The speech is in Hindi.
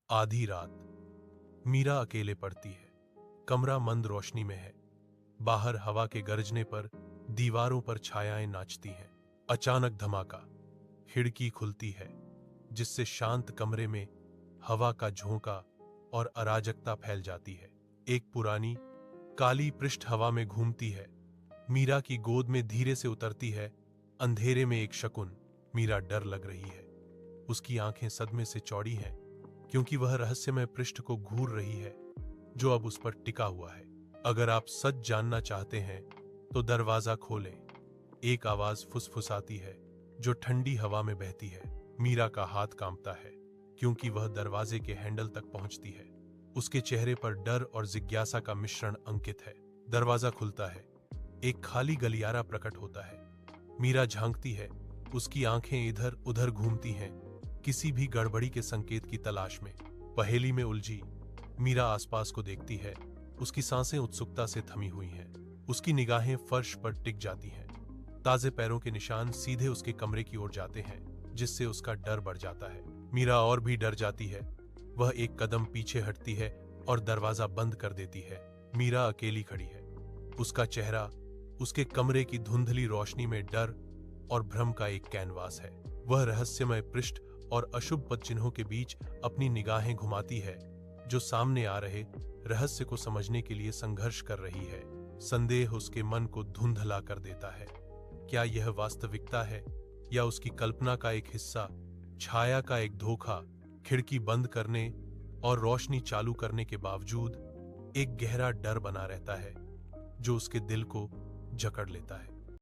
आधी रात मीरा अकेले पड़ती है। कमरा मंद रोशनी में है। बाहर हवा के गरजने पर दीवारों पर छायाएं नाचती हैं। अचानक धमाका, खिड़की खुलती है जिससे शांत कमरे में हवा का झोंका और अराजकता फैल जाती है। एक पुरानी काली पृष्ठ हवा में घूमती है, मीरा की गोद में धीरे से उतरती है। अंधेरे में एक शकुन। मीरा डर लग रही है। उसकी आंखें सदमे से चौड़ी हैं क्योंकि वह रहस्यमय पृष्ठ को घूर रही है जो अब उस पर टिका हुआ है। अगर आप सच जानना चाहते हैं तो दरवाजा खोलें। एक आवाज फुसफुसाती है जो ठंडी हवा में बहती है। मीरा का हाथ कांपता है क्योंकि वह दरवाजे के हैंडल तक पहुंचती है। उसके चेहरे पर डर और जिज्ञासा का मिश्रण अंकित है। दरवाजा खुलता है। एक खाली गलियारा प्रकट होता है। मीरा झांकती है। उसकी आंखें इधर उधर घूमती हैं, किसी भी गड़बड़ी के संकेत की तलाश में। पहेली में उलझी मीरा आसपास को देखती है। उसकी सांसें उत्सुकता से थमी हुई हैं। उसकी निगाहें फर्श पर टिक जाती हैं। ताजे पैरों के निशान सीधे उसके कमरे की ओर जाते हैं जिससे उसका डर बढ़ जाता है। मीरा और भी डर जाती है। वह एक कदम पीछे हटती है और दरवाजा बंद कर देती है। मीरा अकेली खड़ी है। उसका चेहरा उसके कमरे की धुंधली रोशनी में डर और भ्रम का एक कैनवास है। वह रहस्यमय पृष्ठ और अशुभ पद चिन्हों के बीच अपनी निगाहें घुमाती है जो सामने आ रहे रहस्य को समझने के लिए संघर्ष कर रही है। संदेह उसके मन को धुंधला कर देता है। क्या यह वास्तविकता है या उसकी कल्पना का एक हिस्सा? छाया का एक धोखा। खिड़की बंद करने और रोशनी चालू करने के बावजूद एक गहरा डर बना रहता है जो उसके दिल को जकड़ लेता है।